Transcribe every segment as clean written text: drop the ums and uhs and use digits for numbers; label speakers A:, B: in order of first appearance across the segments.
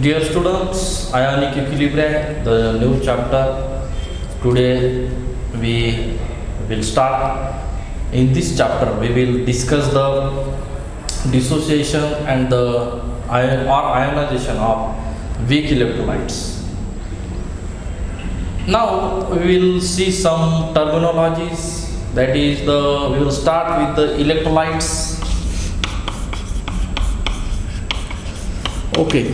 A: Dear students, ionic equilibrium, the new chapter. Today we will start. In this chapter, we will discuss the dissociation and the ionization of weak electrolytes. Now we will see some terminologies. That is, we will start with the electrolytes. Okay,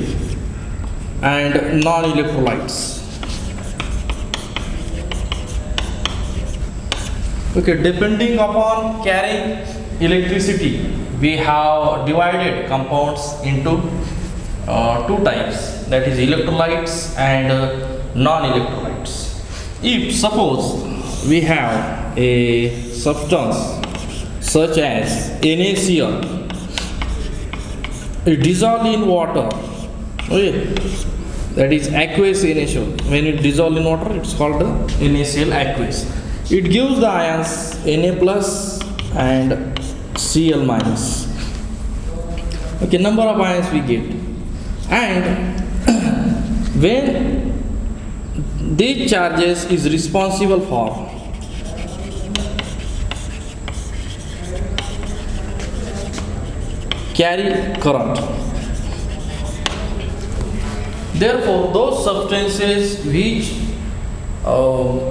A: and non-electrolytes. Okay, depending upon carrying electricity, we have divided compounds into two types, that is electrolytes and non-electrolytes. If suppose we have a substance such as NaCl, it dissolves in water, okay, that is aqueous NaCl. When it dissolves in water, it's called the NaCl aqueous. It gives the ions Na plus and Cl minus. Okay, number of ions we get, and when these charges is responsible for carry current. Therefore, those substances which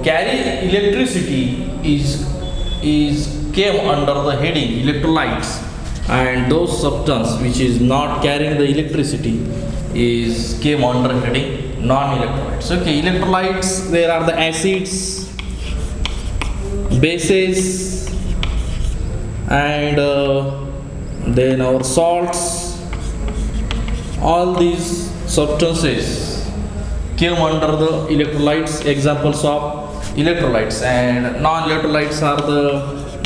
A: carry electricity is came under the heading electrolytes, and those substance which is not carrying the electricity is came under heading non-electrolytes. Okay, electrolytes, there are the acids, bases, and then our salts. All these substances came under the electrolytes. Examples of electrolytes, and non-electrolytes are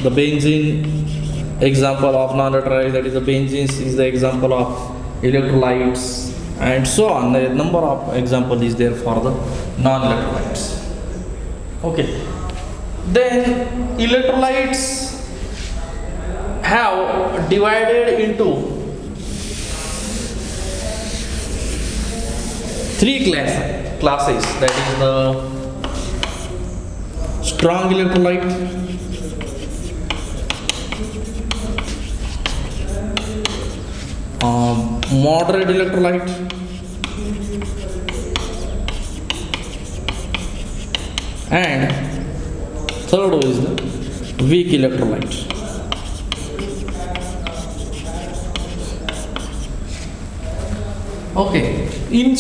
A: the benzene. Example of non-electrolytes, that is the benzene is the example of electrolytes, and so on. A number of example is there for the non-electrolytes. Okay, then electrolytes have divided into three classes, that is the strong electrolyte, moderate electrolyte, and third one is the weak electrolyte. Okay, in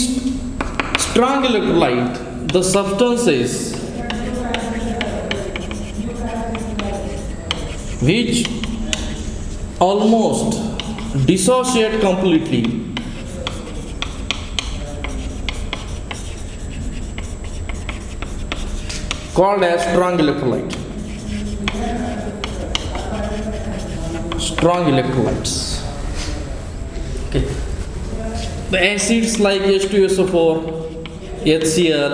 A: strong electrolyte, the substances which almost dissociate completely called as strong electrolyte. Strong electrolytes. Okay. The acids like H2SO4, HCl,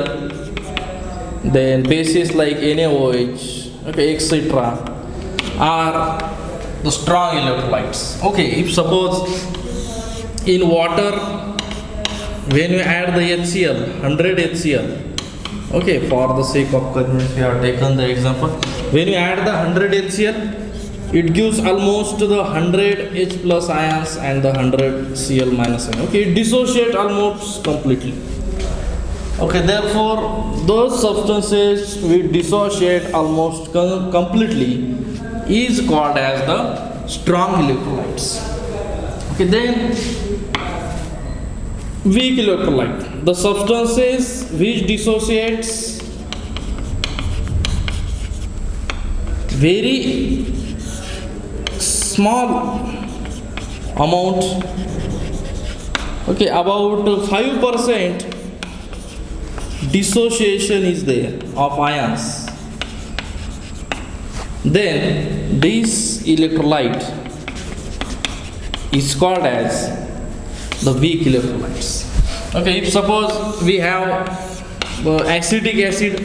A: then bases like NaOH, okay, etc., are the strong electrolytes. Okay, if suppose in water, when you add the HCl, 100 HCl, okay, for the sake of convenience we have taken the example, when you add the 100 HCl, it gives almost the 100 H plus ions and the 100 Cl minus ion. Okay, it dissociates almost completely. Okay, therefore those substances which dissociate almost completely is called as the strong electrolytes. Okay, then weak electrolyte, the substances which dissociates very small amount, okay, about 5% dissociation is there of ions, then this electrolyte is called as the weak electrolytes. Okay, if suppose we have acetic acid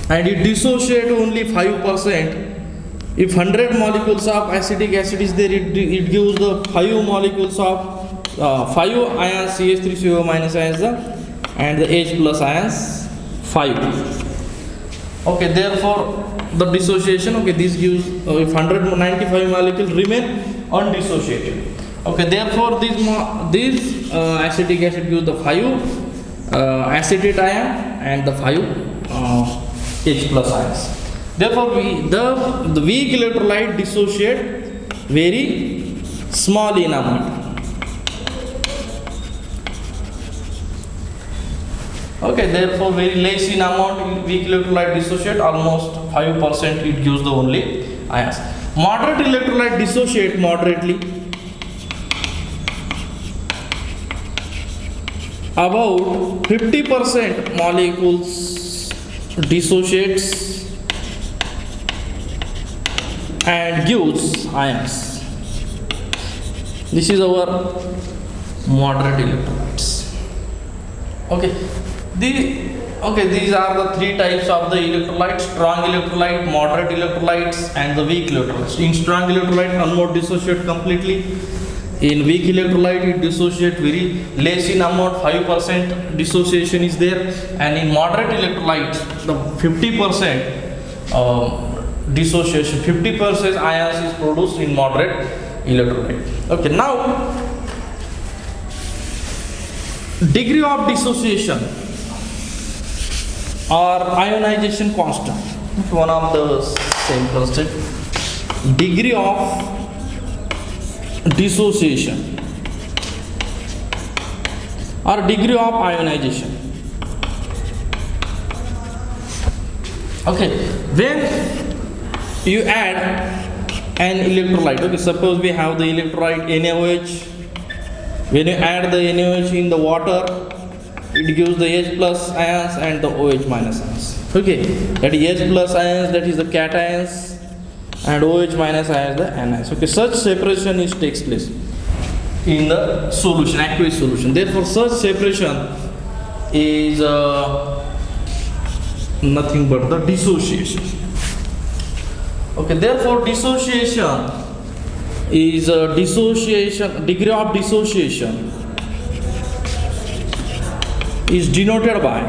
A: and it dissociates only 5%, If 100 molecules of acetic acid is there, it gives the 5 molecules of 5 ions CH3CO minus ions and the H plus ions 5. Okay, therefore the dissociation, okay, this gives if 195 molecules remain undissociated. Okay, therefore this acetic acid gives the 5 acetate ion and the 5 H plus ions. Therefore, the weak electrolyte dissociate very small in amount. Okay, therefore very less in amount, weak electrolyte dissociate almost 5%, it gives the only ions. Moderate electrolyte dissociate moderately. About 50% molecules dissociates and gives ions. This is our moderate electrolytes. Okay. These are the three types of the electrolytes: strong electrolyte, moderate electrolytes, and the weak electrolytes. In strong electrolyte, almost dissociate completely. In weak electrolyte, it dissociate very less in amount, 5% dissociation is there. And in moderate electrolyte, the 50% dissociation, 50% ions is produced in moderate electrolyte. Okay, now degree of dissociation or ionization constant, one of the same constant. Degree of dissociation or degree of ionization. Okay, when you add an electrolyte, okay, suppose we have the electrolyte NaOH. When you add the NaOH in the water, it gives the H plus ions and the OH minus ions. Okay, that is H plus ions, that is the cations, and OH minus ions, the anions. Okay, such separation takes place in the solution, aqueous solution. Therefore, such separation is nothing but the dissociation. Okay, therefore dissociation is degree of dissociation is denoted by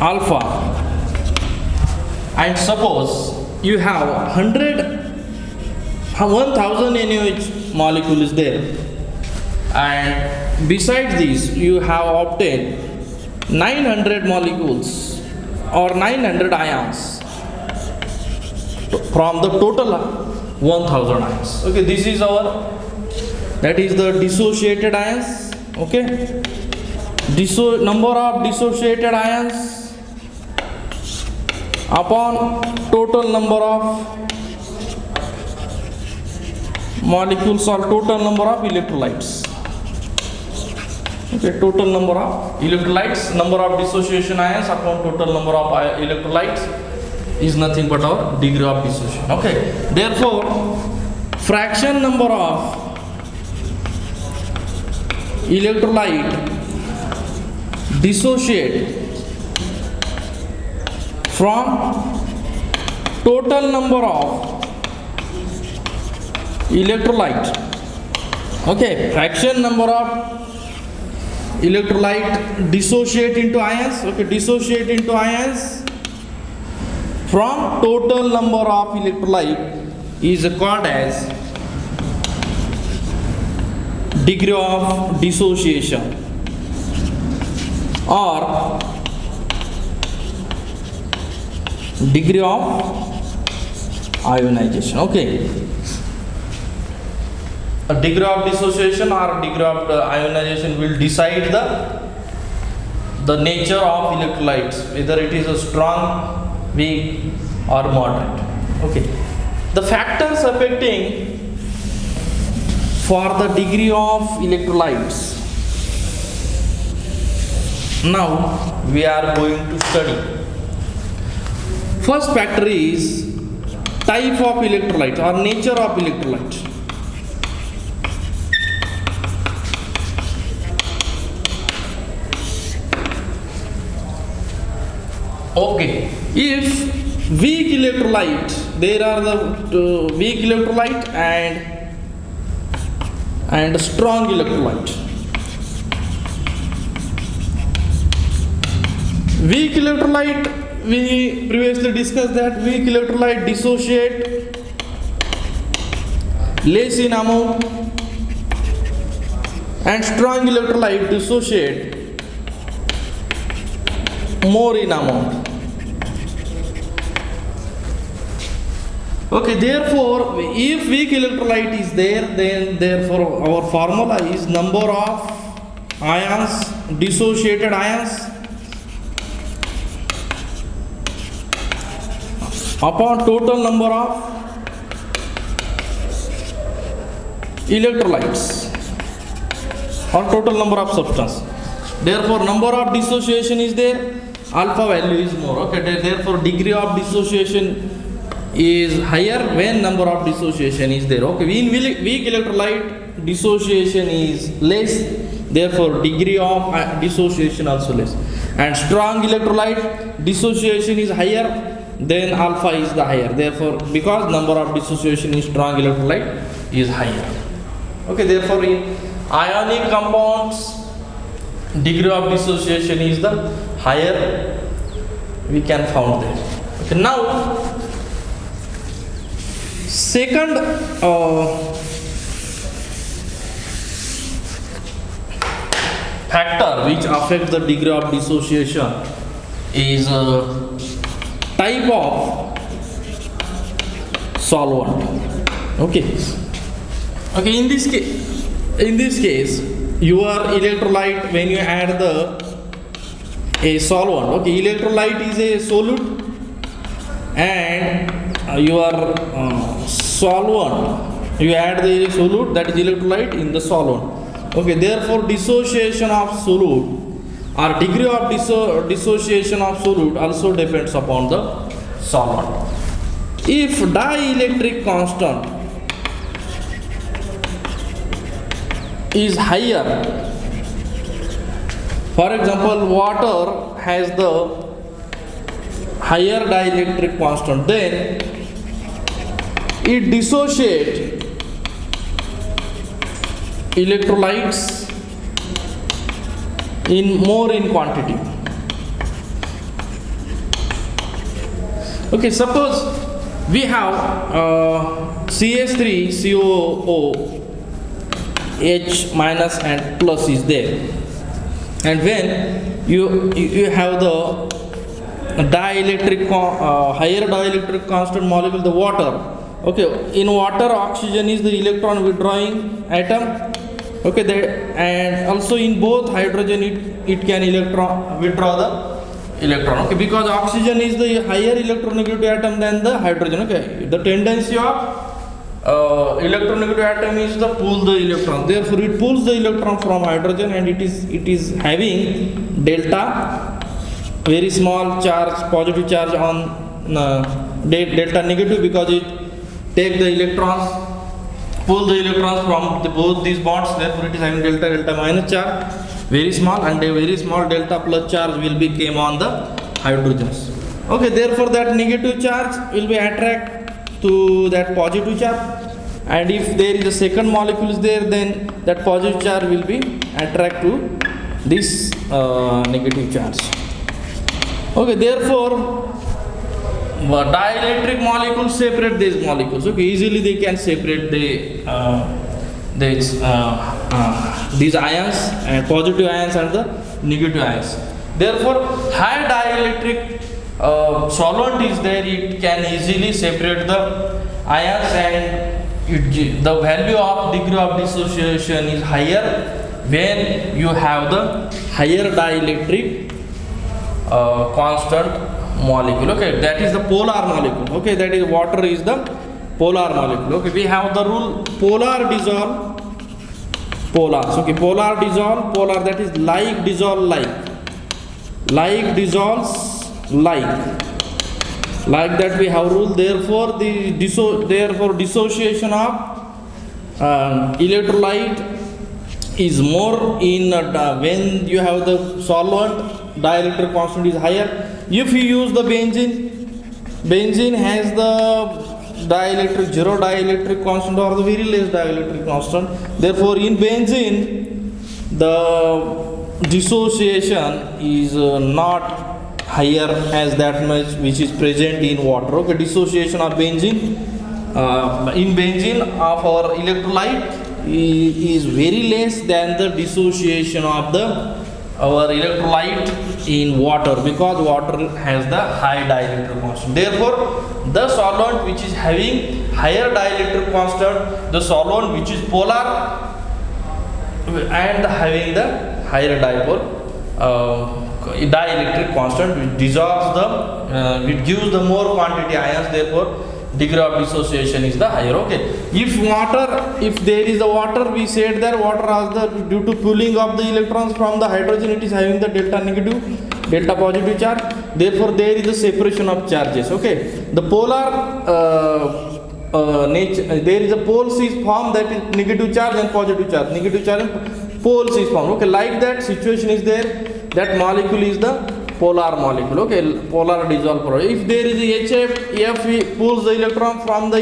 A: alpha. And suppose you have 1000 NaOH molecule is there, and besides this you have obtained 900 molecules or 900 ions from the total 1000 ions. Okay, this is that is the dissociated ions. Okay, number of dissociated ions upon total number of molecules or total number of electrolytes. Okay, total number of electrolytes, number of dissociation ions upon total number of electrolytes is nothing but our degree of dissociation. Okay, therefore fraction number of electrolyte dissociate from total number of electrolyte. Okay, fraction number of electrolyte dissociate into ions. Okay, dissociate into ions from total number of electrolyte is called as degree of dissociation or degree of ionization. Okay, a degree of dissociation or degree of ionization will decide the nature of electrolytes, whether it is a strong, weak or moderate. Okay, the factors affecting for the degree of electrolytes now we are going to study. First factor is type of electrolyte or nature of electrolyte. Okay, if weak electrolyte. There are the weak electrolyte and strong electrolyte. Weak electrolyte, we previously discussed that weak electrolyte dissociate less in amount, and strong electrolyte dissociate more in amount. Okay, therefore, if weak electrolyte is there, then therefore our formula is number of ions, dissociated ions, upon total number of electrolytes or total number of substance. Therefore, number of dissociation is there, alpha value is more. Okay, therefore degree of dissociation is higher when number of dissociation is there. Okay, in weak electrolyte dissociation is less, therefore degree of dissociation also less. And strong electrolyte dissociation is higher, then alpha is the higher. Therefore, because number of dissociation in strong electrolyte is higher. Okay, therefore in ionic compounds degree of dissociation is the higher, we can found there. Okay, now second factor which affects the degree of dissociation is type of solvent. Okay, in this case your electrolyte, when you add a solvent, okay, electrolyte is a solute and your solvent, you add the solute, that is electrolyte, in the solvent. Okay, therefore dissociation of solute or degree of dissociation of solute also depends upon the solvent. If dielectric constant is higher, for example water has the higher dielectric constant, then it dissociates electrolytes in more in quantity. Okay, suppose we have CH3COO H minus and plus is there, and when you have the dielectric higher dielectric constant molecule, the water. Okay, in water oxygen is the electron withdrawing atom. Okay, and also in both hydrogen it can withdraw the electron. Okay, because oxygen is the higher electronegative atom than the hydrogen. Okay, the tendency of electronegative atom is to pull the electron. Therefore, it pulls the electron from hydrogen, and it is having delta, very small charge, positive charge on delta negative, because it take the electrons, pull the electrons from both these bonds. Therefore, it is having delta minus charge, very small, and a very small delta plus charge will be came on the hydrogens. Okay, therefore that negative charge will be attract to that positive charge, and if there is a second molecule is there, then that positive charge will be attract to this negative charge. Okay, therefore dielectric molecules separate these molecules. Okay, easily they can separate these ions, and positive ions and the negative ions. Therefore, high dielectric solvent is there, it can easily separate the ions, and the value of degree of dissociation is higher when you have the higher dielectric constant molecule. Okay, that is the polar molecule. Okay, that is water is the polar molecule. Okay, we have the rule polar dissolve polar. So, okay, polar dissolve polar, that is like dissolve like dissolves like that we have rule. Therefore dissociation of electrolyte is more in when you have the solvent, dielectric constant is higher. If you use the benzene, benzene has the dielectric, zero dielectric constant or the very less dielectric constant. Therefore, in benzene, the dissociation is not higher as that much which is present in water. Okay, dissociation of benzene in benzene of our electrolyte is very less than the dissociation of our electrolyte in water, because water has the high dielectric constant. Therefore, the solvent which is having higher dielectric constant, the solvent which is polar and having the higher dielectric constant, which dissolves it gives the more quantity ions. Therefore, degree of dissociation is the higher. Okay, if there is a water, we said that water has the, due to pulling of the electrons from the hydrogen, it is having the delta negative, delta positive charge. Therefore, there is a separation of charges. Okay, the polar nature, there is a poles is formed, that is negative charge and positive charge. Negative charge and poles is formed. Okay, like that situation is there. That molecule is the polar molecule. Okay, polar dissolved product. If there is a F pulls the electron from the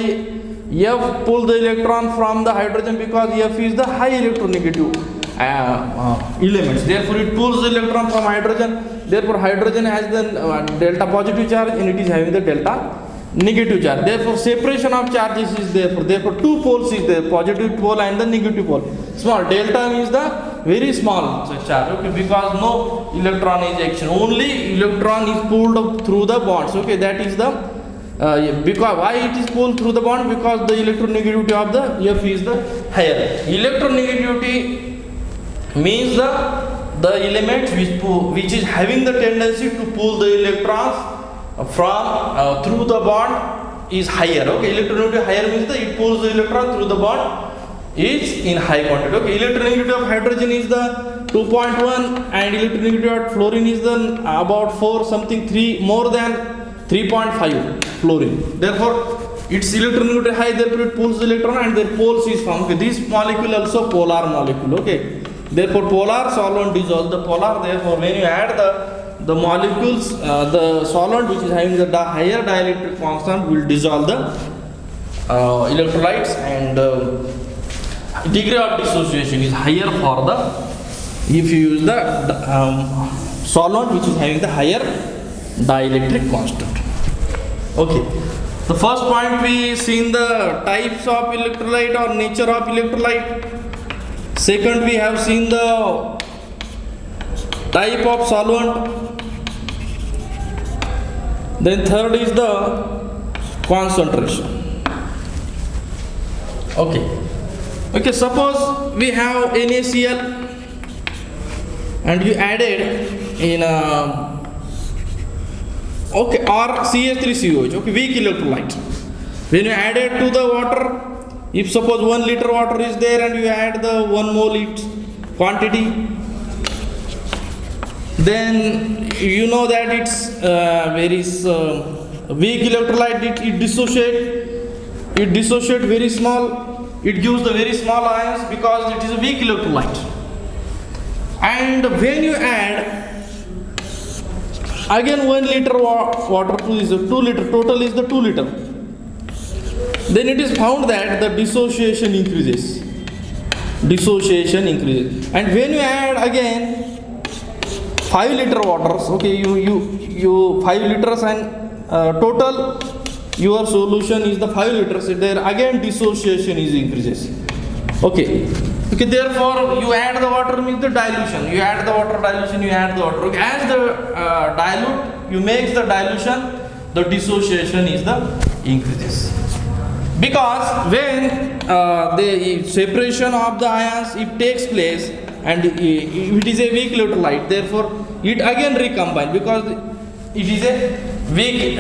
A: hydrogen, because F is the high electronegative elements. Therefore, it pulls the electron from hydrogen. Therefore, hydrogen has the delta positive charge and it is having the delta negative charge. Therefore, separation of charges is there. Therefore, two poles is there, positive pole and the negative pole. Small delta means the very small charge. Okay, because no electron ejection, only electron is pulled up through the bonds. Okay, that is the because why it is pulled through the bond, because the electronegativity of the F is the higher. Electronegativity means the element which is having the tendency to pull the electrons from through the bond is higher. Okay, electronegativity higher means that it pulls the electron through the bond is in high quantity. Okay, electronegativity of hydrogen is the 2.1 and electronegativity of fluorine is the about 4 something 3 more than 3.5 fluorine. Therefore, its electronegativity high, therefore it pulls the electron and their poles is formed. Okay, this molecule also polar molecule. Okay, therefore polar solvent dissolves the polar. Therefore, when you add the molecules, the solvent which is having the higher dielectric constant will dissolve the electrolytes, and degree of dissociation is higher for if you use the solvent which is having the higher dielectric constant. Okay, the first point we seen the types of electrolyte or nature of electrolyte. Second, we have seen the type of solvent. Then third is the concentration. Okay, suppose we have NaCl and you added in or CH3COH, okay, weak electrolyte. When you add it to the water, if suppose 1 liter water is there and you add the 1 mole quantity, then you know that it's very weak electrolyte. It dissociate very small. It gives the very small ions because it is a weak electrolyte. And when you add again 1 liter water to this 2 liter, total is the 2 liter, then it is found that the dissociation increases. And when you add again 5 liter waters, okay, you 5 liters and total your solution is the 5 liters, there again dissociation is increases. Okay, therefore you add the water means the dilution. You add the water. Okay, as the dilute, you make the dilution, the dissociation is the increases. Because when the separation of the ions it takes place and it is a weak electrolyte, therefore it again recombine because it is a weak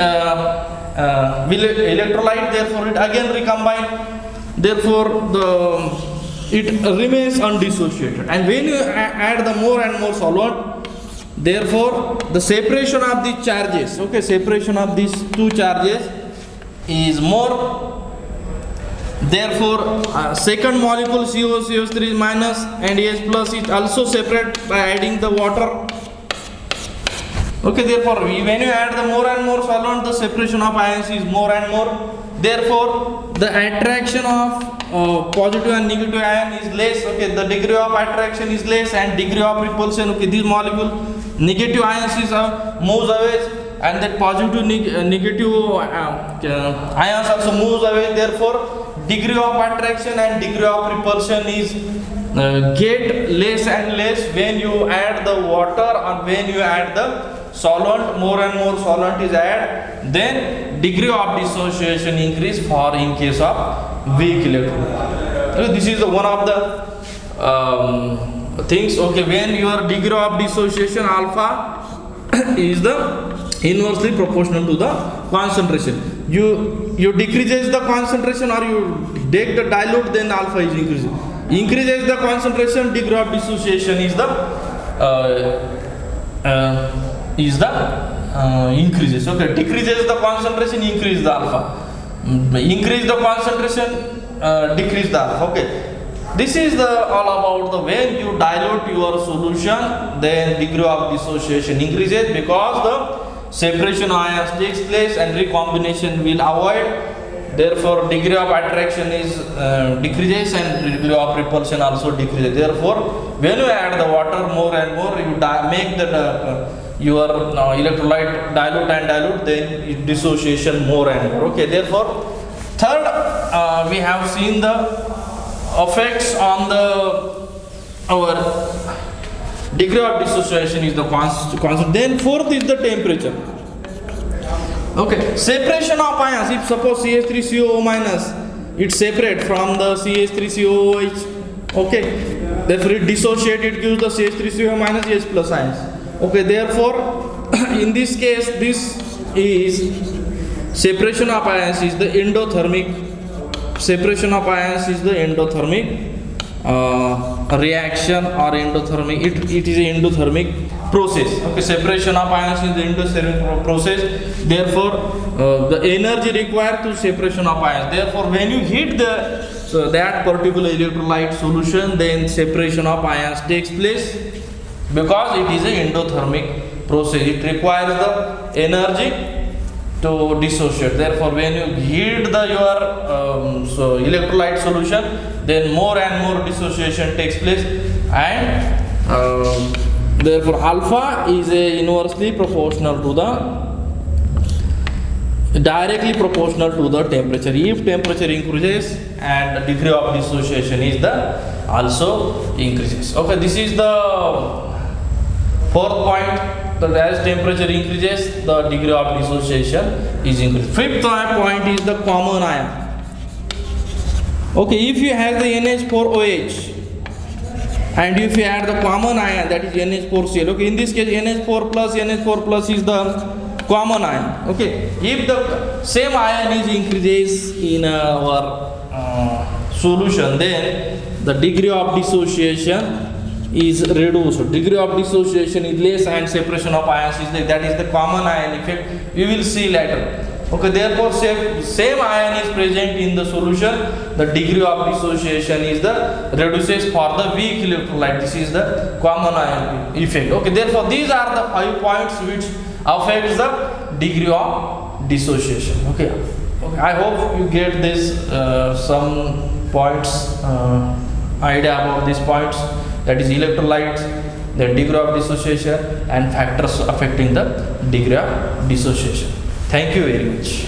A: electrolyte, therefore it again recombine, therefore it remains undissociated. And when you add the more and more solvent, therefore the separation of the charges, okay, separation of these two charges is more. Therefore, second molecule COCH3 is minus and H plus is also separate by adding the water. Okay, therefore when you add the more and more solvent, the separation of ions is more and more. Therefore the attraction of positive and negative ion is less. Okay, the degree of attraction is less and degree of repulsion. Okay, this molecule negative ions is moves away, and that positive negative ions also moves away. Therefore degree of attraction and degree of repulsion is get less and less when you add the water or when you add the solvent. More and more solvent is added, then degree of dissociation increase for in case of weak electrolyte. So this is the one of the things. Okay, when your degree of dissociation alpha is the inversely proportional to the concentration. You decreases the concentration or you take the dilute, then alpha is increasing. Increases the concentration, degree of dissociation is the increases. Okay, decreases the concentration, increase the alpha. Increase the concentration, decrease the alpha. Okay, this is the all about the when you dilute your solution, then degree of dissociation increases because the separation ions takes place and recombination will avoid. Therefore degree of attraction is decreases and degree of repulsion also decreases. Therefore when you add the water more and more, you make the your electrolyte dilute and dilute, then dissociation more and more. Okay, therefore third we have seen the effects on the our degree of dissociation is the constant. Then fourth is the temperature. Okay, separation of ions. If suppose CH3COO minus, it separate from the CH3COOH. Okay, therefore it dissociate, it gives the CH3COO minus H plus ions. Okay, therefore in this case this is separation of ions is the endothermic. Separation of ions is the endothermic reaction or endothermic. It is an endothermic process. Okay, separation of ions is the endothermic process. Therefore the energy required to separation of ions. Therefore when you heat that particular electrolyte solution, then separation of ions takes place because it is an endothermic process. It requires the energy to dissociate. Therefore when you heat your electrolyte solution, then more and more dissociation takes place, and therefore alpha is inversely proportional to the directly proportional to the temperature. If temperature increases and the degree of dissociation is the also increases. Okay, this is the fourth point, that as temperature increases the degree of dissociation is increased. Fifth point is the common ion. Okay, if you have the NH4OH and if you add the common ion, that is NH4Cl. Okay, in this case NH4 plus is the common ion. Okay, if the same ion is increases in our solution, then the degree of dissociation is reduced. Degree of dissociation is less and separation of ions is less. That is the common ion effect. We will see later. Okay, therefore same ion is present in the solution, the degree of dissociation is the reduces for the weak electrolyte. This is the common ion effect. Okay, therefore these are the 5 points which affects the degree of dissociation. Okay, I hope you get this some points idea about these points, that is electrolytes, the degree of dissociation and factors affecting the degree of dissociation. Thank you very much.